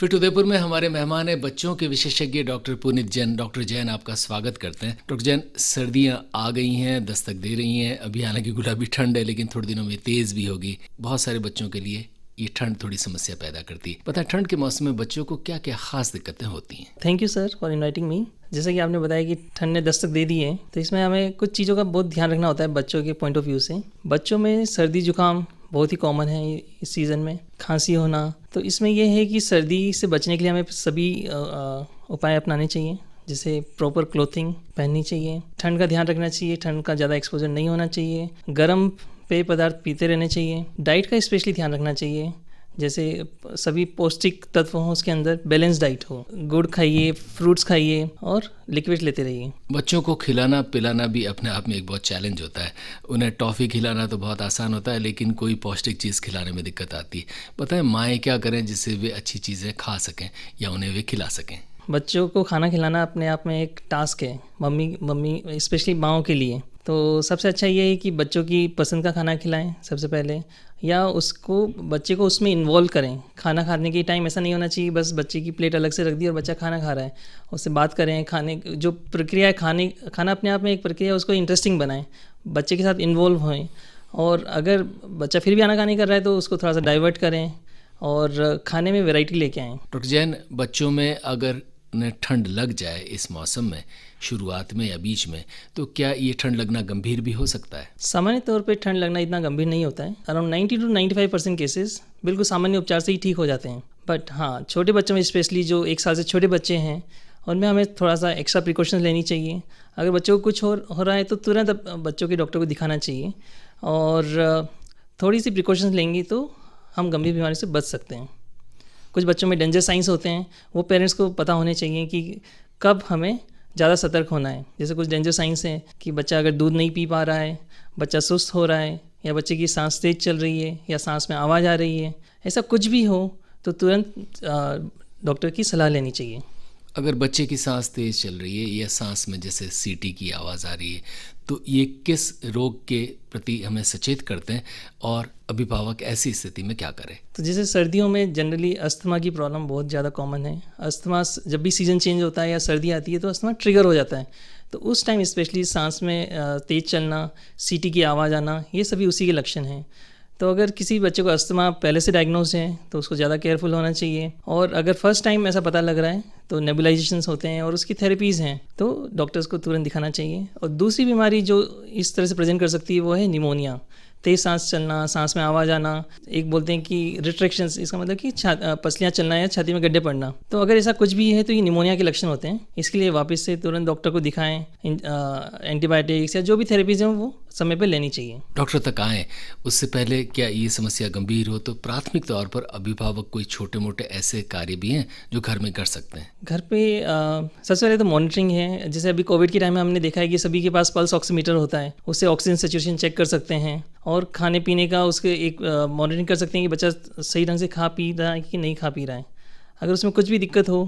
Fit Udaipur में हमारे मेहमान हैं बच्चों के विशेषज्ञ डॉक्टर पुनीत जैन। डॉक्टर जैन, आपका स्वागत करते हैं। डॉक्टर जैन, सर्दियां आ गई हैं, दस्तक दे रही हैं। अभी हालांकि गुलाबी ठंड है, लेकिन थोड़े दिनों में तेज़ भी होगी। बहुत सारे बच्चों के लिए ये ठंड थोड़ी समस्या पैदा करती है। पता है, ठंड के मौसम में बच्चों को क्या क्या खास दिक्कतें होती हैं? Thank you sir for inviting me. जैसे कि आपने बताया कि ठंड ने दस्तक दे दी है, तो इसमें हमें कुछ चीज़ों का बहुत ध्यान रखना होता है बच्चों के पॉइंट ऑफ व्यू से। बच्चों में सर्दी जुकाम बहुत ही कॉमन है इस सीज़न में, खांसी होना। तो इसमें यह है कि सर्दी से बचने के लिए हमें सभी उपाय अपनाने चाहिए, जैसे प्रॉपर क्लोथिंग पहननी चाहिए, ठंड का ध्यान रखना चाहिए, ठंड का ज़्यादा एक्सपोजर नहीं होना चाहिए, गर्म पेय पदार्थ पीते रहने चाहिए, डाइट का स्पेशली ध्यान रखना चाहिए, जैसे सभी पौष्टिक तत्व हों उसके अंदर, बैलेंस डाइट हो, गुड़ खाइए, फ्रूट्स खाइए और लिक्विड लेते रहिए। बच्चों को खिलाना पिलाना भी अपने आप में एक बहुत चैलेंज होता है। उन्हें टॉफ़ी खिलाना तो बहुत आसान होता है, लेकिन कोई पौष्टिक चीज़ खिलाने में दिक्कत आती है। पता है माएँ क्या करें जिससे वे अच्छी चीज़ें खा सकें या उन्हें वे खिला सकें? बच्चों को खाना खिलाना अपने आप में एक टास्क है, मम्मी स्पेशली माँओं के लिए। तो सबसे अच्छा ये है कि बच्चों की पसंद का खाना खिलाएं सबसे पहले, या बच्चे को उसमें इन्वॉल्व करें। खाना खाने के टाइम ऐसा नहीं होना चाहिए बस बच्चे की प्लेट अलग से रख दी और बच्चा खाना खा रहा है। उससे बात करें, खाने जो प्रक्रिया है, खाना अपने आप में एक प्रक्रिया है, उसको इंटरेस्टिंग बनाएं, बच्चे के साथ इन्वॉल्व होएं। और अगर बच्चा फिर भी आनाकानी कर रहा है तो उसको थोड़ा सा डाइवर्ट करें और खाने में वैरायटी लेके आएँ। डॉक्टर जैन, बच्चों में अगर उन्हें ठंड लग जाए इस मौसम में, शुरुआत में या बीच में, तो क्या ये ठंड लगना गंभीर भी हो सकता है? सामान्य तौर पे ठंड लगना इतना गंभीर नहीं होता है। अराउंड 90 to 95% केसेस बिल्कुल सामान्य उपचार से ही ठीक हो जाते हैं। बट हाँ, छोटे बच्चों में स्पेशली जो 1 साल से छोटे बच्चे हैं, उनमें हमें थोड़ा सा एक्स्ट्रा प्रिकॉशंस लेनी चाहिए। अगर बच्चों को कुछ हो रहा है तो तुरंत बच्चों के डॉक्टर को दिखाना चाहिए, और थोड़ी सी प्रिकॉशंस लेंगे तो हम गंभीर बीमारी से बच सकते हैं। कुछ बच्चों में डेंजर साइंस होते हैं, वो पेरेंट्स को पता होने चाहिए कि कब हमें ज़्यादा सतर्क होना है। जैसे कुछ डेंजर साइंस हैं कि बच्चा अगर दूध नहीं पी पा रहा है, बच्चा सुस्त हो रहा है, या बच्चे की सांस तेज चल रही है, या सांस में आवाज़ आ रही है, ऐसा कुछ भी हो तो तुरंत डॉक्टर की सलाह लेनी चाहिए। अगर बच्चे की सांस तेज़ चल रही है या सांस में जैसे सीटी की आवाज़ आ रही है, तो ये किस रोग के प्रति हमें सचेत करते हैं, और अभिभावक ऐसी स्थिति में क्या करें? तो जैसे सर्दियों में जनरली अस्थमा की प्रॉब्लम बहुत ज़्यादा कॉमन है। अस्थमा जब भी सीज़न चेंज होता है या सर्दी आती है तो अस्थमा ट्रिगर हो जाता है। तो उस टाइम स्पेशली सांस में तेज़ चलना, सीटी की आवाज़ आना, ये सभी उसी के लक्षण हैं। तो अगर किसी बच्चे को अस्थमा पहले से डायग्नोज है तो उसको ज़्यादा केयरफुल होना चाहिए। और अगर फर्स्ट टाइम ऐसा पता लग रहा है तो नेबुलाइजेशंस होते हैं और उसकी थेरेपीज़ हैं, तो डॉक्टर्स को तुरंत दिखाना चाहिए। और दूसरी बीमारी जो इस तरह से प्रेजेंट कर सकती है वो है निमोनिया, तेज़ सांस चलना, सांस में आवाज़ आना। एक बोलते हैं कि रिट्रैक्शंस, इसका मतलब कि पसलियाँ चलना या छाती में गड्ढे पड़ना। तो अगर ऐसा कुछ भी है तो ये निमोनिया के लक्षण होते हैं। इसके लिए वापस से तुरंत डॉक्टर को दिखाएं। एंटीबायोटिक्स या जो भी थेरेपीज़ हैं वो समय पर लेनी चाहिए। डॉक्टर तक आएँ उससे पहले क्या ये समस्या गंभीर हो तो प्राथमिक तौर पर अभिभावक कोई छोटे मोटे ऐसे कार्य भी हैं जो घर में कर सकते हैं? घर पे सबसे पहले तो मॉनिटरिंग है। जैसे अभी कोविड के टाइम में हमने देखा है कि सभी के पास पल्स ऑक्सीमीटर होता है, उससे ऑक्सीजन सैचुरेशन चेक कर सकते हैं। और खाने पीने का उसके एक मॉनिटरिंग कर सकते हैं कि बच्चा सही ढंग से खा पी रहा है कि नहीं खा पी रहा है। अगर उसमें कुछ भी दिक्कत हो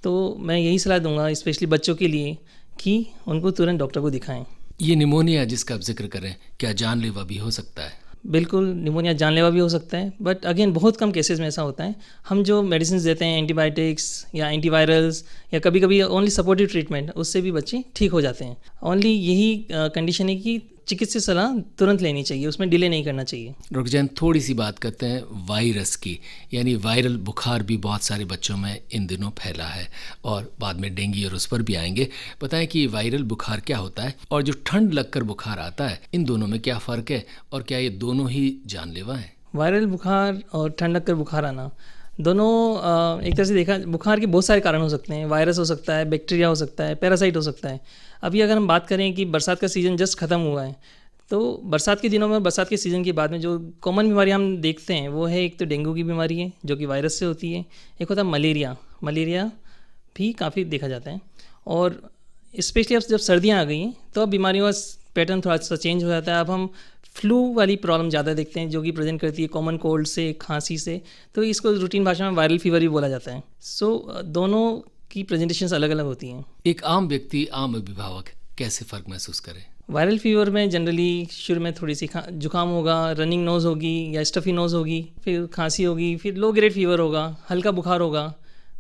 तो मैं यही सलाह दूंगा स्पेशली बच्चों के लिए कि उनको तुरंत डॉक्टर को दिखाएं। ये निमोनिया जिसका आप जिक्र करें, क्या जानलेवा भी हो सकता है? बिल्कुल, निमोनिया जानलेवा भी हो सकता है, बट अगेन बहुत कम केसेस में ऐसा होता है। हम जो मेडिसिन देते हैं, एंटीबायोटिक्स या एंटीवायरल्स या कभी कभी ओनली सपोर्टिव ट्रीटमेंट, उससे भी बच्चे ठीक हो जाते हैं। ओनली यही कंडीशन है कि चिकित्सीय सलाह तुरंत लेनी चाहिए, उसमें डिले नहीं करना चाहिए। डॉक्टर जैन, थोड़ी सी बात करते हैं वायरस की, यानी वायरल बुखार भी बहुत सारे बच्चों में इन दिनों फैला है, और बाद में डेंगू और उस पर भी आएंगे। बताएं कि वायरल बुखार क्या होता है, और जो ठंड लगकर बुखार आता है, इन दोनों में क्या फ़र्क है, और क्या ये दोनों ही जानलेवा हैं? वायरल बुखार और ठंड लगकर बुखार आना दोनों एक तरह से देखा, बुखार के बहुत सारे कारण हो सकते हैं। वायरस हो सकता है, बैक्टीरिया हो सकता है, पैरासाइट हो सकता है। अभी अगर हम बात करें कि बरसात का सीज़न जस्ट ख़त्म हुआ है, तो बरसात के दिनों में, बरसात के सीज़न के बाद में जो कॉमन बीमारी हम देखते हैं वो है, एक तो डेंगू की बीमारी है जो कि वायरस से होती है, एक होता है मलेरिया भी काफ़ी देखा जाता है। और स्पेशली अब जब सर्दियाँ आ गई हैं तो अब बीमारियों का पैटर्न थोड़ा सा चेंज हो जाता है। अब हम फ्लू वाली प्रॉब्लम ज़्यादा देखते हैं जो कि प्रेजेंट करती है कॉमन कोल्ड से, खांसी से। तो इसको रूटीन भाषा में वायरल फीवर भी बोला जाता है। सो दोनों की प्रेजेंटेशंस अलग अलग होती हैं। एक आम व्यक्ति, आम अभिभावक कैसे फ़र्क महसूस करे? वायरल फीवर में जनरली शुरू में थोड़ी सी जुकाम होगा, रनिंग नोज़ होगी या स्टफ़ी नोज़ होगी, फिर खांसी होगी, फिर लो ग्रेड फीवर होगा, हल्का बुखार होगा,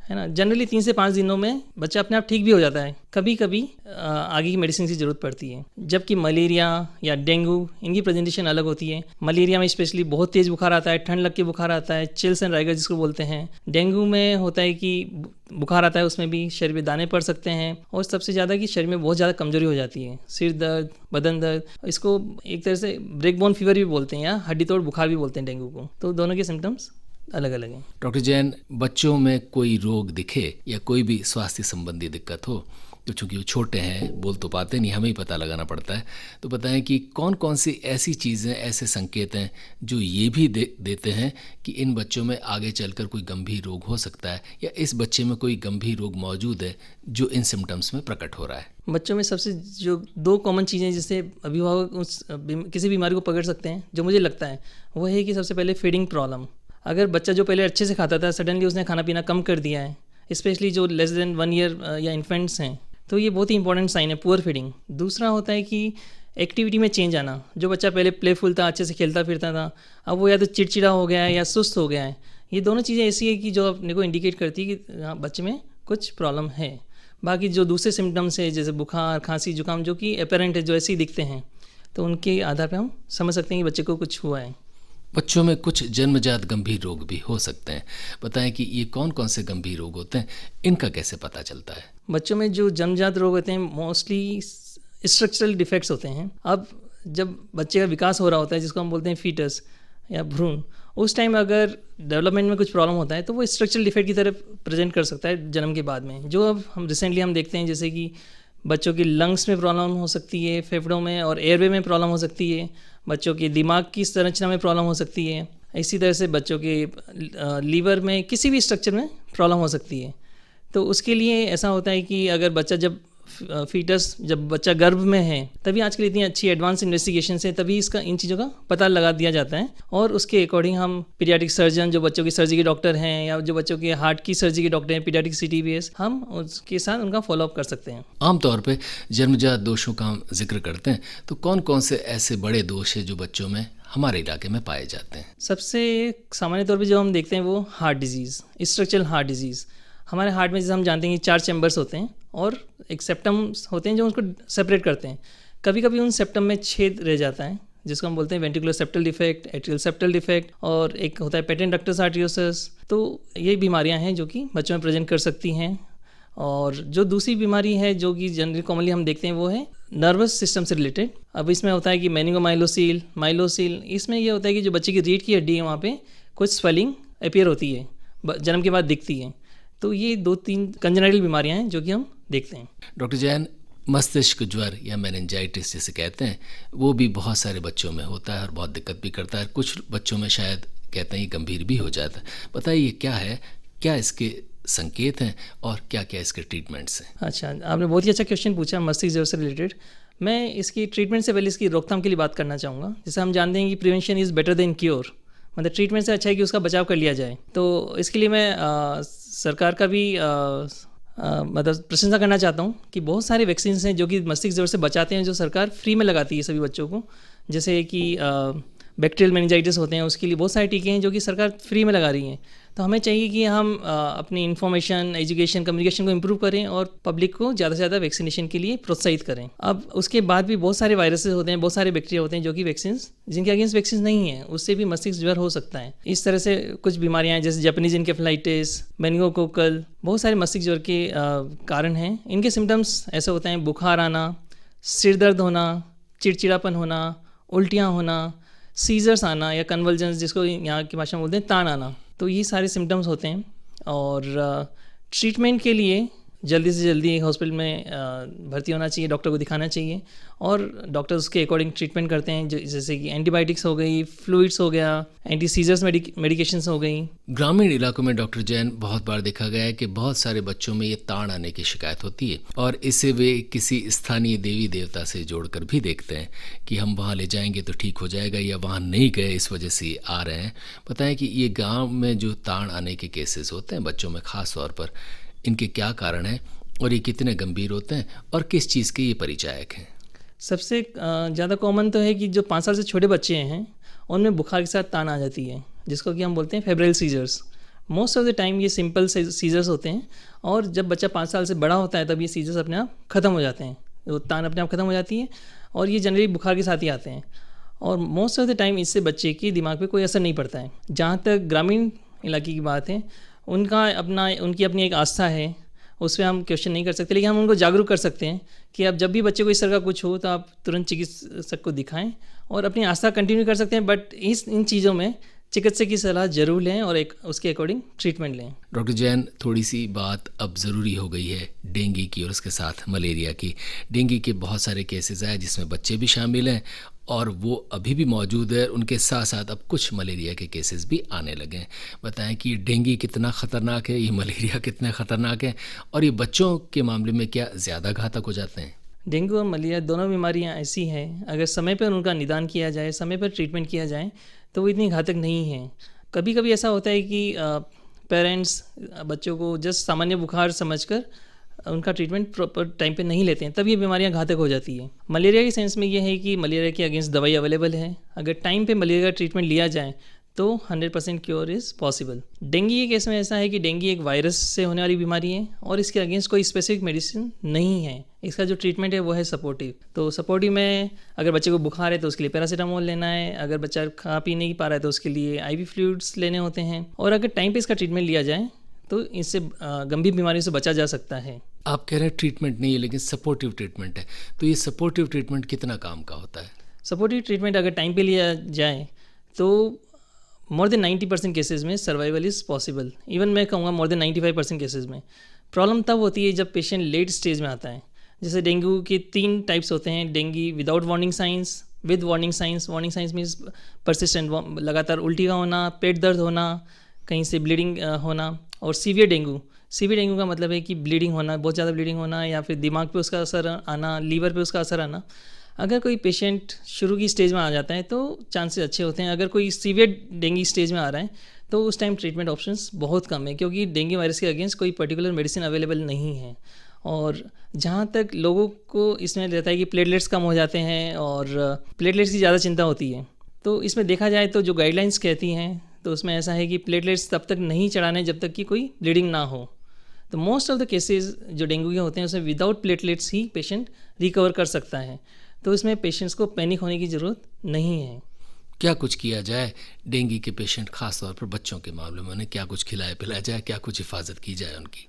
है ना। जनरली 3 से 5 दिनों में बच्चा अपने आप ठीक भी हो जाता है। कभी कभी आगे की मेडिसिन की ज़रूरत पड़ती है। जबकि मलेरिया या डेंगू, इनकी प्रेजेंटेशन अलग होती है। मलेरिया में स्पेशली बहुत तेज़ बुखार आता है, ठंड लग के बुखार आता है, चिल्स एंड राइगर जिसको बोलते हैं। डेंगू में होता है कि बुखार आता है, उसमें भी शरीर में दाने पड़ सकते हैं, और सबसे ज़्यादा कि शरीर में बहुत ज़्यादा कमजोरी हो जाती है, सिर दर्द, बदन दर्द। इसको एक तरह से ब्रेक बोन फीवर भी बोलते हैं या हड्डी तोड़ बुखार भी बोलते हैं डेंगू को। तो दोनों के सिम्टम्स अलग अलग हैं। डॉक्टर जैन, बच्चों में कोई रोग दिखे या कोई भी स्वास्थ्य संबंधी दिक्कत हो, तो चूंकि वो छोटे हैं, बोल तो पाते नहीं, हमें ही पता लगाना पड़ता है, तो बताएं कि कौन कौन सी ऐसी चीज़ें, ऐसे संकेत हैं जो ये भी देते हैं कि इन बच्चों में आगे चलकर कोई गंभीर रोग हो सकता है, या इस बच्चे में कोई गंभीर रोग मौजूद है जो इन सिम्टम्स में प्रकट हो रहा है। बच्चों में सबसे जो 2 कॉमन चीज़ें जिससे अभिभावक किसी बीमारी को पकड़ सकते हैं, जो मुझे लगता है वो है कि सबसे पहले फीडिंग प्रॉब्लम। अगर बच्चा जो पहले अच्छे से खाता था, सडनली उसने खाना पीना कम कर दिया है, स्पेशली जो लेस देन 1 ईयर या इन्फेंट्स हैं, तो ये बहुत ही इंपॉर्टेंट साइन है, पुअर फीडिंग। दूसरा होता है कि एक्टिविटी में चेंज आना। जो बच्चा पहले प्लेफुल था, अच्छे से खेलता फिरता था, अब वो या तो चिड़चिड़ा हो गया है या सुस्त हो गया है। ये दोनों चीज़ें ऐसी है कि जो अपने को इंडिकेट करती है कि हाँ, बच्चे में कुछ प्रॉब्लम है। बाकी जो दूसरे सिम्टम्स है, जैसे बुखार, खांसी, जुकाम, जो कि अपेरेंट है, जो ऐसे ही दिखते हैं, तो उनके आधार पर हम समझ सकते हैं कि बच्चे को कुछ हुआ है। बच्चों में कुछ जन्मजात गंभीर रोग भी हो सकते हैं, बताएं कि ये कौन कौन से गंभीर रोग होते हैं, इनका कैसे पता चलता है? बच्चों में जो जन्मजात रोग होते हैं मोस्टली स्ट्रक्चरल डिफेक्ट्स होते हैं। अब जब बच्चे का विकास हो रहा होता है, जिसको हम बोलते हैं फीटस या भ्रूण, उस टाइम अगर डेवलपमेंट में कुछ प्रॉब्लम होता है तो वो स्ट्रक्चरल डिफेक्ट की तरफ प्रेजेंट कर सकता है जन्म के बाद में। जो अब हम रिसेंटली हम देखते हैं, जैसे कि बच्चों की लंग्स में प्रॉब्लम हो सकती है, फेफड़ों में और एयरवे में प्रॉब्लम हो सकती है, बच्चों के दिमाग की संरचना में प्रॉब्लम हो सकती है, इसी तरह से बच्चों के लीवर में, किसी भी स्ट्रक्चर में प्रॉब्लम हो सकती है। तो उसके लिए ऐसा होता है कि अगर बच्चा जब बच्चा गर्भ में है, तभी आजकल इतनी अच्छी एडवांस इन्वेस्टिगेशन है, तभी इसका इन चीज़ों का पता लगा दिया जाता है, और उसके अकॉर्डिंग हम पीडियाट्रिक सर्जन, जो बच्चों की सर्जरी के डॉक्टर हैं, या जो बच्चों के हार्ट की सर्जरी के डॉक्टर हैं, पीडियाट्रिक CTBS, हम उसके साथ उनका फॉलोअप कर सकते हैं। आमतौर पे जन्मजात दोषों का हम जिक्र करते हैं, तो कौन कौन से ऐसे बड़े दोष हैं जो बच्चों में हमारे इलाके में पाए जाते हैं? सबसे सामान्य तौर पर जो हम देखते हैं वो heart disease, structural heart disease. हमारे हार्ट में जैसे हम जानते हैं कि 4 चैम्बर्स होते हैं और एक सेप्टम्स होते हैं जो उसको सेपरेट करते हैं। कभी कभी उन सेप्टम में छेद रह जाता है, जिसको हम बोलते हैं ventricular septal defect, atrial septal defect, और एक होता है पेटेंट डक्टस आर्टियोसिस। तो ये बीमारियां हैं जो कि बच्चों में प्रेजेंट कर सकती हैं। और जो दूसरी बीमारी है जो कि जनरली कॉमनली हम देखते हैं वो है नर्वस सिस्टम से रिलेटेड। अब इसमें होता है कि मेनिंगोमाइलोसील, माइलोसील, इसमें ये होता है कि जो बच्चे की रीढ़ की हड्डी है वहाँ पे कुछ स्वेलिंग अपीयर होती है, जन्म के बाद दिखती है। तो ये 2-3 कंजेनाइटल बीमारियां हैं जो कि हम देखते हैं। डॉक्टर जैन, मस्तिष्क ज्वर या मेनिंजाइटिस जिसे कहते हैं, वो भी बहुत सारे बच्चों में होता है और बहुत दिक्कत भी करता है। कुछ बच्चों में शायद कहते हैं गंभीर भी हो जाता है। बताइए क्या है, क्या इसके संकेत हैं और क्या क्या इसके ट्रीटमेंट्स हैं? अच्छा, आपने बहुत ही अच्छा क्वेश्चन पूछा मस्तिष्क ज्वर से रिलेटेड। मैं इसकी ट्रीटमेंट से पहले इसकी रोकथाम के लिए बात करना चाहूँगा। जैसे हम जानते हैं कि prevention is better than cure, मतलब ट्रीटमेंट से अच्छा है कि उसका बचाव कर लिया जाए। तो इसके लिए मैं सरकार का भी मतलब प्रशंसा करना चाहता हूँ कि बहुत सारे वैक्सीन हैं जो कि मस्तिष्क ज्वर से बचाते हैं, जो सरकार फ्री में लगाती है सभी बच्चों को। जैसे कि बैक्टीरियल मेनिंजाइटिस होते हैं, उसके लिए बहुत सारे टीके हैं जो कि सरकार फ्री में लगा रही हैं। तो हमें चाहिए कि हम अपनी इन्फॉर्मेशन, एजुकेशन, कम्युनिकेशन को इम्प्रूव करें और पब्लिक को ज़्यादा से ज़्यादा वैक्सीनेशन के लिए प्रोत्साहित करें। अब उसके बाद भी बहुत सारे वायरसेस होते हैं, बहुत सारे बैक्टीरिया होते हैं जो कि वैक्सीन, जिनके अगेंस्ट वैक्सीन नहीं है, उससे भी मस्तिष्क ज्वर हो सकता है। इस तरह से कुछ बीमारियाँ हैं जैसे जापानीज एन्केफेलाइटिस, मेनिंगोकोकल, बहुत सारे मस्तिष्क ज्वर के कारण हैं। इनके सिम्टम्स ऐसे होते हैं बुखार आना, सिर दर्द होना, चिड़चिड़ापन होना, उल्टियाँ होना, सीजर्स आना या कन्वल्जन्स, जिसको यहाँ की भाषा में बोलते हैं तान आना। तो ये सारे सिम्टम्स होते हैं। और ट्रीटमेंट के लिए जल्दी से जल्दी हॉस्पिटल में भर्ती होना चाहिए, डॉक्टर को दिखाना चाहिए, और डॉक्टर उसके अकॉर्डिंग ट्रीटमेंट करते हैं, जैसे कि एंटीबायोटिक्स हो गई, फ्लूइड्स हो गया, एंटी सीजर्स मेडिकेशंस हो गई। ग्रामीण इलाकों में डॉक्टर जैन बहुत बार देखा गया है कि बहुत सारे बच्चों में ये ताड़ आने की शिकायत होती है, और इसे वे किसी स्थानीय देवी देवता से जोड़कर भी देखते हैं कि हम वहाँ ले जाएंगे तो ठीक हो जाएगा, या वहाँ नहीं गए इस वजह से आ रहे हैं। बताएं कि ये गाँव में जो ताड़ आने के केसेस होते हैं बच्चों में ख़ास तौर पर, इनके क्या कारण हैं और ये कितने गंभीर होते हैं और किस चीज़ के ये परिचायक हैं? सबसे ज़्यादा कॉमन तो है कि जो 5 साल से छोटे बच्चे हैं उनमें बुखार के साथ तान आ जाती है, जिसको कि हम बोलते हैं febrile seizures. Most of the time ये सिंपल सीजर्स होते हैं, और जब बच्चा 5 साल से बड़ा होता है तब ये सीजर्स अपने आप ख़त्म हो जाते हैं, वो तान अपने आप ख़त्म हो जाती है, और ये जनरली बुखार के साथ ही आते हैं। और मोस्ट ऑफ द टाइम इससे बच्चे के दिमाग पे कोई असर नहीं पड़ता है। जहाँ तक ग्रामीण इलाके की बात है, उनकी अपनी एक आस्था है, उस पर हम क्वेश्चन नहीं कर सकते, लेकिन हम उनको जागरूक कर सकते हैं कि अब जब भी बच्चे को इस तरह का कुछ हो तो आप तुरंत चिकित्सक को दिखाएं और अपनी आस्था कंटिन्यू कर सकते हैं। बट इन चीज़ों में चिकित्सक की सलाह जरूर लें और उसके अकॉर्डिंग ट्रीटमेंट लें। डॉक्टर जैन, थोड़ी सी बात अब ज़रूरी हो गई है डेंगू की और उसके साथ मलेरिया की। डेंगू के बहुत सारे केसेस आए जिसमें बच्चे भी शामिल हैं और वो अभी भी मौजूद है। उनके साथ साथ अब कुछ मलेरिया के केसेस भी आने लगे हैं। बताएं कि डेंगू कितना ख़तरनाक है, ये मलेरिया कितने ख़तरनाक है, और ये बच्चों के मामले में क्या ज़्यादा घातक हो जाते हैं? डेंगू और मलेरिया दोनों बीमारियां ऐसी हैं, अगर समय पर उनका निदान किया जाए, समय पर ट्रीटमेंट किया जाए तो वो इतनी घातक नहीं है। कभी कभी ऐसा होता है कि पेरेंट्स बच्चों को जस्ट सामान्य बुखार समझकर उनका ट्रीटमेंट प्रॉपर टाइम पे नहीं लेते हैं, तब ये बीमारियां घातक हो जाती है। मलेरिया के सेंस में ये है कि मलेरिया के अगेंस्ट दवाई अवेलेबल है, अगर टाइम पे मलेरिया का ट्रीटमेंट लिया जाए तो 100% क्योर इज़ पॉसिबल। डेंगू के केस में ऐसा है कि डेंगू एक वायरस से होने वाली बीमारी है और इसके अगेंस्ट कोई स्पेसिफिक मेडिसिन नहीं है। इसका जो ट्रीटमेंट है वो है सपोर्टिव। तो सपोर्टिव में अगर बच्चे को बुखार है तो उसके लिए पैरासीटामोल लेना है, अगर बच्चा खा पी नहीं पा रहा है तो उसके लिए IV फ्लूइड्स लेने होते हैं, और अगर टाइम पे इसका ट्रीटमेंट लिया जाए तो इससे गंभीर बीमारियों से बचा जा सकता है। आप कह रहे हैं ट्रीटमेंट नहीं है लेकिन सपोर्टिव ट्रीटमेंट है, तो ये सपोर्टिव ट्रीटमेंट कितना काम का होता है? सपोर्टिव ट्रीटमेंट अगर टाइम पे लिया जाए तो मोर देन 90% केसेस में सर्वाइवल इज़ पॉसिबल। इवन मैं कहूँगा मोर देन 95% केसेस में। प्रॉब्लम तब होती है जब पेशेंट लेट स्टेज में आता है। जैसे डेंगू के 3 टाइप्स होते हैं, dengue without warning science, with warning science. Warning science means persistent, लगातार उल्टी का होना, पेट दर्द होना, कहीं से ब्लीडिंग होना, और सीवियर डेंगू। सीवियर डेंगू का मतलब है कि ब्लीडिंग होना, बहुत ज़्यादा ब्लीडिंग होना, या फिर दिमाग पे उसका असर आना, लीवर पे उसका असर आना। अगर कोई पेशेंट शुरू की स्टेज में आ जाता है तो चांसेस अच्छे होते हैं। अगर कोई सीवियर डेंगू स्टेज में आ रहा है तो उस टाइम ट्रीटमेंट ऑप्शंस बहुत कम है, क्योंकि डेंगू वायरस के अगेंस्ट कोई पर्टिकुलर मेडिसिन अवेलेबल नहीं है। और जहाँ तक लोगों को इसमें रहता है कि प्लेटलेट्स कम हो जाते हैं और प्लेटलेट्स की ज़्यादा चिंता होती है, तो इसमें देखा जाए तो जो गाइडलाइंस कहती हैं तो उसमें ऐसा है कि प्लेटलेट्स तब तक नहीं चढ़ाने जब तक कि कोई ब्लीडिंग ना हो। तो मोस्ट ऑफ द केसेस जो डेंगू के होते हैं उसमें विदाउट प्लेटलेट्स ही पेशेंट रिकवर कर सकता है, तो इसमें पेशेंट्स को पैनिक होने की ज़रूरत नहीं है। क्या कुछ किया जाए डेंगू के पेशेंट, खास तौर पर बच्चों के मामले में? उन्हें क्या कुछ खिलाया पिलाया जाए, क्या कुछ हिफाजत की जाए उनकी?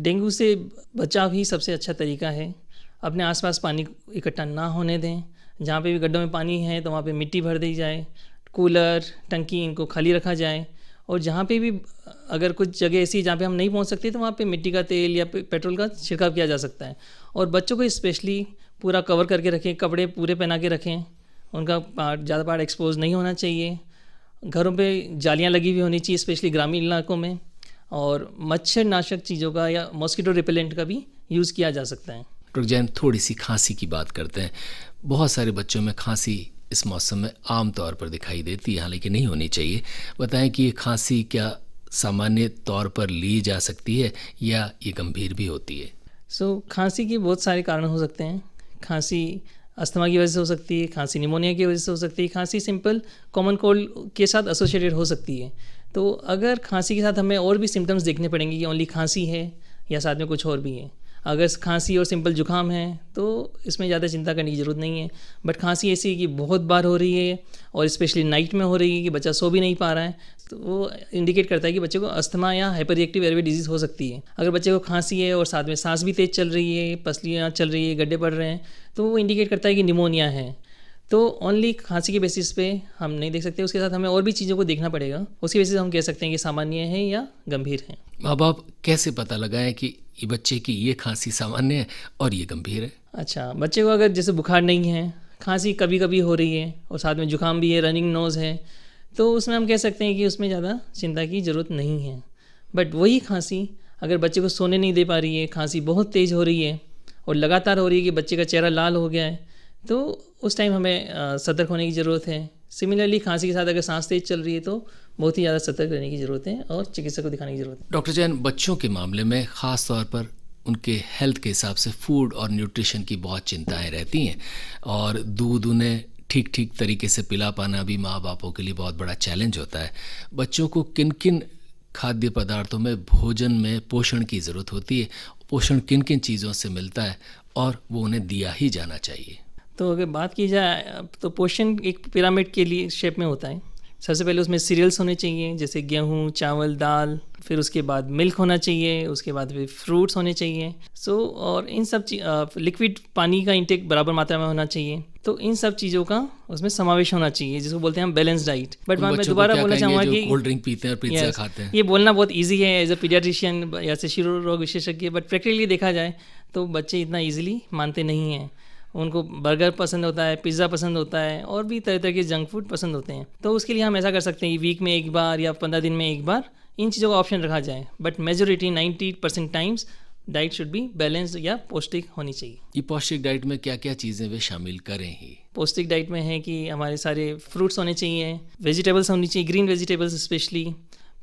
डेंगू से बचाव ही सबसे अच्छा तरीका है। अपने आसपास पानी इकट्ठा ना होने दें। जहाँ पे भी गड्ढों में पानी है तो वहाँ पे मिट्टी भर दी जाए, कूलर टंकी इनको खाली रखा जाए, और जहाँ पे भी अगर कुछ जगह ऐसी जहाँ पे हम नहीं पहुँच सकते तो वहाँ पे मिट्टी का तेल या पेट्रोल का छिड़काव किया जा सकता है। और बच्चों को स्पेशली पूरा कवर करके रखें, कपड़े पूरे पहना के रखें, उनका ज़्यादा पार्ट एक्सपोज नहीं होना चाहिए। घरों पे जालियाँ लगी हुई होनी चाहिए स्पेशली ग्रामीण इलाकों में, और मच्छर नाशक चीज़ों का या मॉस्किटो रिपेलेंट का भी यूज़ किया जा सकता है। डॉक्टर जैन, थोड़ी सी खांसी की बात करते हैं। बहुत सारे बच्चों में खांसी इस मौसम में आम तौर पर दिखाई देती है, हालांकि नहीं होनी चाहिए। बताएं कि ये खांसी क्या सामान्य तौर पर ली जा सकती है या ये गंभीर भी होती है? खांसी के बहुत सारे कारण हो सकते हैं। खांसी अस्थमा की वजह से हो सकती है, खांसी निमोनिया की वजह से हो सकती है, खांसी सिंपल कॉमन कोल्ड के साथ एसोसिएटेड हो सकती है। तो अगर खांसी के साथ हमें और भी सिम्टम्स देखने पड़ेंगे कि ओनली खांसी है या साथ में कुछ और भी है। अगर खांसी और सिंपल जुकाम है तो इसमें ज़्यादा चिंता करने की ज़रूरत नहीं है। बट खांसी ऐसी है कि बहुत बार हो रही है और स्पेशली नाइट में हो रही है कि बच्चा सो भी नहीं पा रहा है, तो वो इंडिकेट करता है कि बच्चे को अस्थमा या हाइपर रिएक्टिव एयरवे डिजीज़ हो सकती है। अगर बच्चे को खांसी है और साथ में सांस भी तेज़ चल रही है, पसलियाँ चल रही है, गड्ढे पड़ रहे हैं, तो वो इंडिकेट करता है कि निमोनिया है। तो ओनली खांसी के बेसिस पे हम नहीं देख सकते, उसके साथ हमें और भी चीज़ों को देखना पड़ेगा। उसकी बेसिस हम कह सकते हैं कि सामान्य है या गंभीर है। माँ बाप कैसे पता लगाएं कि ये बच्चे की ये खांसी सामान्य है और ये गंभीर है? अच्छा, बच्चे को अगर जैसे बुखार नहीं है, खांसी कभी कभी हो रही है और साथ में जुकाम भी है, रनिंग नोज़ है, तो उसमें हम कह सकते हैं कि उसमें ज़्यादा चिंता की ज़रूरत नहीं है। बट वही खांसी अगर बच्चे को सोने नहीं दे पा रही है, खांसी बहुत तेज़ हो रही है और लगातार हो रही है कि बच्चे का चेहरा लाल हो गया है, तो उस टाइम हमें सतर्क होने की ज़रूरत है। सिमिलरली खांसी के साथ अगर सांस तेज चल रही है तो बहुत ही ज़्यादा सतर्क रहने की ज़रूरत है और चिकित्सक को दिखाने की ज़रूरत है। डॉक्टर जैन, बच्चों के मामले में ख़ास तौर पर उनके हेल्थ के हिसाब से फूड और न्यूट्रिशन की बहुत चिंताएं रहती हैं, और दूध उन्हें ठीक ठीक तरीके से पिला पाना भी माँ बापों के लिए बहुत बड़ा चैलेंज होता है। बच्चों को किन किन खाद्य पदार्थों में, भोजन में पोषण की ज़रूरत होती है। पोषण किन किन चीज़ों से मिलता है और वो उन्हें दिया ही जाना चाहिए? तो अगर बात की जाए तो पोषण एक पिरामिड के लिए शेप में होता है। सबसे पहले उसमें सीरियल्स होने चाहिए, जैसे गेहूँ, चावल, दाल, फिर उसके बाद मिल्क होना चाहिए, उसके बाद फिर फ्रूट्स होने चाहिए। और इन सब लिक्विड पानी का इंटेक बराबर मात्रा में होना चाहिए। तो इन सब चीज़ों का उसमें समावेश होना चाहिए, जिसको बोलते हैं हम बैलेंस डाइट। बट मैं दोबारा बोलना चाहूँगा कि कोल्ड ड्रिंक पीते हैं और पिज्ज़ा खाते हैं, ये बोलना बहुत ईजी है एज अ पीडियाट्रिशियन या शिशु रोग विशेषज्ञ, बट प्रैक्टिकली देखा जाए तो बच्चे इतना ईजिली मानते नहीं हैं। उनको बर्गर पसंद होता है, पिज़्ज़ा पसंद होता है, और भी तरह तरह के जंक फूड पसंद होते हैं। तो उसके लिए हम ऐसा कर सकते हैं कि वीक में एक बार या 15 दिन में एक बार इन चीज़ों का ऑप्शन रखा जाए। But majority 90% times diet should be balanced या पौष्टिक होनी चाहिए। ये पौष्टिक डाइट में क्या क्या चीज़ें वे शामिल करें ही? पौष्टिक डाइट में है कि हमारे सारे फ्रूट्स होने चाहिए, वेजिटेबल्स होनी चाहिए, ग्रीन वेजिटेबल्स स्पेशली,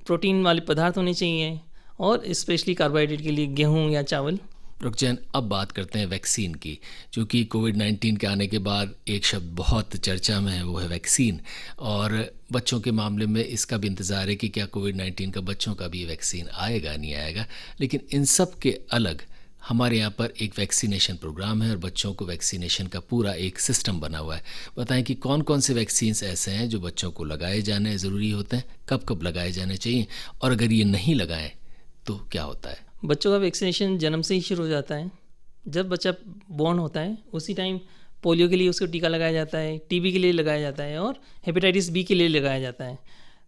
प्रोटीन वाले पदार्थ होने चाहिए, और स्पेशली कार्बोहाइड्रेट के लिए गेहूँ या चावल। डॉक्टर जैन, अब बात करते हैं वैक्सीन की, क्योंकि कोविड-19 के आने के बाद एक शब्द बहुत चर्चा में है, वो है वैक्सीन। और बच्चों के मामले में इसका भी इंतज़ार है कि क्या कोविड-19 का बच्चों का भी वैक्सीन आएगा नहीं आएगा। लेकिन इन सब के अलग हमारे यहाँ पर एक वैक्सीनेशन प्रोग्राम है और बच्चों को वैक्सीनेशन का पूरा एक सिस्टम बना हुआ है। बताएं कि कौन कौन से वैक्सीन्स ऐसे हैं जो बच्चों को लगाए जाने ज़रूरी होते हैं, कब कब लगाए जाने चाहिए, और अगर ये नहीं लगाएं तो क्या होता है? बच्चों का वैक्सीनेशन जन्म से ही शुरू हो जाता है। जब बच्चा बॉर्न होता है उसी टाइम पोलियो के लिए उसको टीका लगाया जाता है, टीबी के लिए लगाया जाता है, और हेपेटाइटिस बी के लिए लगाया जाता है।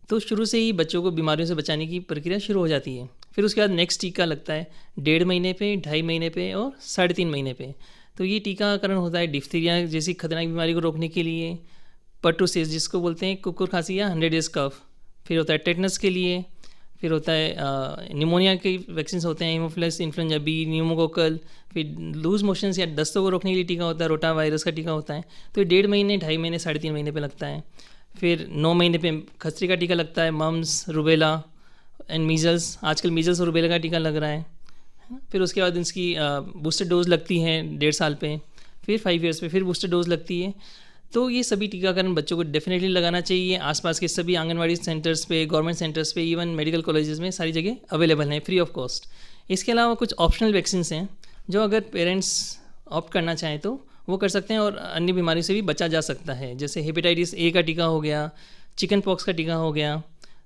तो शुरू से ही बच्चों को बीमारियों से बचाने की प्रक्रिया शुरू हो जाती है। फिर उसके बाद नेक्स्ट टीका लगता है 1.5 महीने पे, 2.5 महीने पे और 3.5 महीने पे। तो ये टीकाकरण होता है डिफ्थीरिया जैसी खतरनाक बीमारी को रोकने के लिए, पर्टुसिस जिसको बोलते हैं कुकुर खांसी या 100 डेज कफ, फिर होता है टेटनस के लिए, फिर होता है निमोनिया के वैक्सीन होते हैं, हीमोफिलस इन्फ्लुएंजा बी, न्यूमोकोकल, फिर लूज मोशंस या दस्तों को रोकने के लिए टीका होता है, रोटा वायरस का टीका होता है। तो ये 1.5 महीने, 2.5 महीने, 3.5 महीने पे लगता है। फिर 9 महीने पे खसरे का टीका लगता है, मम्स, रूबेला एंड मीजल्स। आजकल मीजल्स और रूबेला का टीका लग रहा है। फिर उसके बाद इसकी बूस्टर डोज लगती है 1.5 साल पे, फिर 5 ईयर्स पे फिर बूस्टर डोज लगती है। तो ये सभी टीकाकरण बच्चों को डेफिनेटली लगाना चाहिए। आसपास के सभी आंगनवाड़ी सेंटर्स पे, गवर्नमेंट सेंटर्स पे, इवन मेडिकल कॉलेजेस में सारी जगह अवेलेबल हैं फ्री ऑफ कॉस्ट। इसके अलावा कुछ ऑप्शनल वैक्सीन हैं जो अगर पेरेंट्स ऑप्ट करना चाहें तो वो कर सकते हैं, और अन्य बीमारियों से भी बचा जा सकता है। जैसे हेपेटाइटिस ए का टीका हो गया, चिकन पॉक्स का टीका हो गया।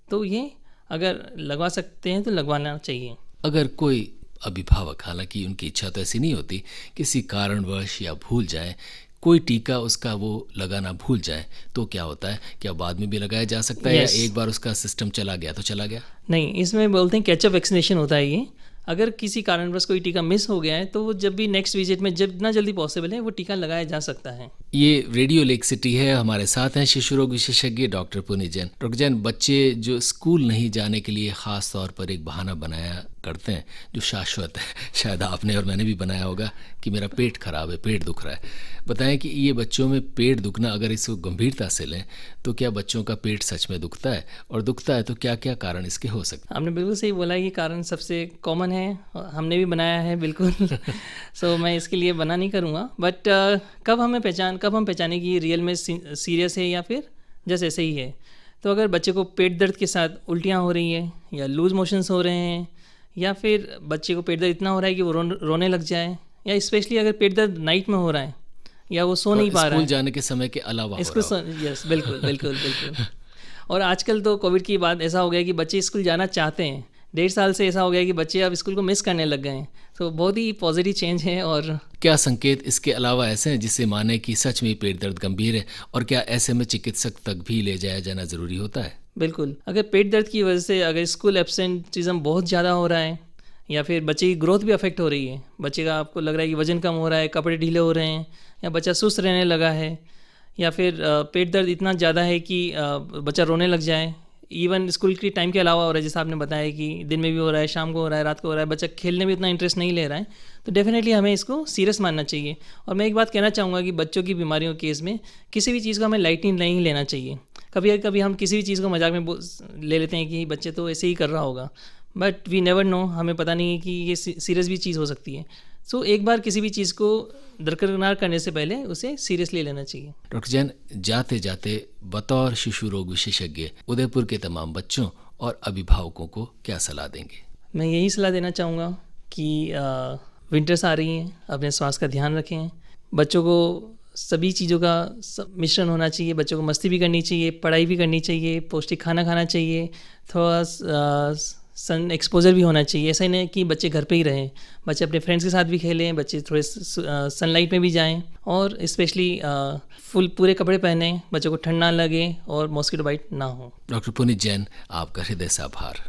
तो ये अगर लगवा सकते हैं तो लगवाना चाहिए। अगर कोई अभिभावक, हालांकि उनकी इच्छा तो ऐसी नहीं होती, किसी कारणवश या भूल जाए, कोई टीका उसका वो लगाना भूल जाए, तो क्या होता है? क्या बाद में भी लगाया जा सकता है या एक बार उसका सिस्टम चला गया तो चला गया? नहीं, इसमें बोलते हैं कैचअप वैक्सीनेशन होता है ये। अगर किसी कारणवश कोई टीका मिस हो गया है तो वो जब भी नेक्स्ट विजिट में जितना जल्दी पॉसिबल है वो टीका लगाया जा सकता है। ये रेडियो लेक सिटी है, हमारे साथ हैं शिशु रोग विशेषज्ञ डॉक्टर पुनीत जैन। डॉक्टर जैन, बच्चे जो स्कूल नहीं जाने के लिए ख़ास तौर पर एक बहाना बनाया करते हैं जो शाश्वत है, शायद आपने और मैंने भी बनाया होगा कि मेरा पेट खराब है, पेट दुख रहा है। बताएं कि ये बच्चों में पेट दुखना, अगर इसको गंभीरता से लें तो क्या बच्चों का पेट सच में दुखता है, और दुखता है तो क्या क्या कारण इसके हो सकते हैं? आपने बिल्कुल सही बोला, ये कारण सबसे कॉमन है, हमने भी बनाया है बिल्कुल। सो मैं इसके लिए बना नहीं करूँगा। बट कब हम पहचाने कि रियल में सीरियस है या फिर जैसे ऐसे ही है। तो अगर बच्चे को पेट दर्द के साथ उल्टियाँ हो रही हैं, या लूज मोशंस हो रहे हैं, या फिर बच्चे को पेट दर्द इतना हो रहा है कि वो रोने लग जाए, या स्पेशली अगर पेट दर्द नाइट में हो रहा है या वो सो नहीं पा रहा है, स्कूल जाने के समय के अलावा इसको यस बिल्कुल बिल्कुल बिल्कुल। और आजकल तो कोविड की बात ऐसा हो गया कि बच्चे स्कूल जाना चाहते हैं। 1.5 साल से ऐसा हो गया कि बच्चे अब स्कूल को मिस करने लग गए हैं। तो बहुत ही पॉजिटिव चेंज है। और क्या संकेत इसके अलावा ऐसे हैं जिससे माने कि सच में पेट दर्द गंभीर है, और क्या ऐसे में चिकित्सक तक भी ले जाया जाना ज़रूरी होता है? बिल्कुल, अगर पेट दर्द की वजह से अगर स्कूल एब्सेंटिज्म बहुत ज़्यादा हो रहा है, या फिर बच्चे की ग्रोथ भी अफेक्ट हो रही है, बच्चे का आपको लग रहा है कि वजन कम हो रहा है, कपड़े ढीले हो रहे हैं, या बच्चा सुस्त रहने लगा है, या फिर पेट दर्द इतना ज़्यादा है कि बच्चा रोने लग जाए, इवन स्कूल की टाइम के अलावा हो रहा है, जैसे आपने बताया कि दिन में भी हो रहा है, शाम को हो रहा है, रात को हो रहा है, बच्चा खेलने में इतना इंटरेस्ट नहीं ले रहा है, तो डेफिनेटली हमें इसको सीरियस मानना चाहिए। और मैं एक बात कहना चाहूँगा कि बच्चों की बीमारियों के केस में किसी भी चीज़ को हमें लाइटली नहीं लेना चाहिए। कभी कभी हम किसी भी चीज़ को मजाक में ले लेते हैं कि बच्चे तो ऐसे ही कर रहा होगा, बट वी नेवर नो, हमें पता नहीं है कि ये सीरियस भी चीज़ हो सकती है। सो एक बार किसी भी चीज़ को दरकिनार करने से पहले उसे सीरियसली लेना चाहिए। डॉक्टर जैन, जाते जाते बतौर शिशु रोग विशेषज्ञ उदयपुर के तमाम बच्चों और अभिभावकों को क्या सलाह देंगे? मैं यही सलाह देना चाहूँगा कि विंटर्स आ रही हैं, अपने स्वास्थ्य का ध्यान रखें। बच्चों को सभी चीज़ों का मिश्रण होना चाहिए। बच्चों को मस्ती भी करनी चाहिए, पढ़ाई भी करनी चाहिए, पौष्टिक खाना खाना चाहिए, थोड़ा सन एक्सपोजर भी होना चाहिए। ऐसा ही नहीं कि बच्चे घर पे ही रहें, बच्चे अपने फ्रेंड्स के साथ भी खेलें, बच्चे थोड़े सनलाइट में भी जाएं और स्पेशली फुल पूरे कपड़े पहनें, बच्चों को ठंड ना लगे और मॉस्किटो बाइट ना हो। डॉक्टर पुनीत जैन, आपका हृदय से आभार।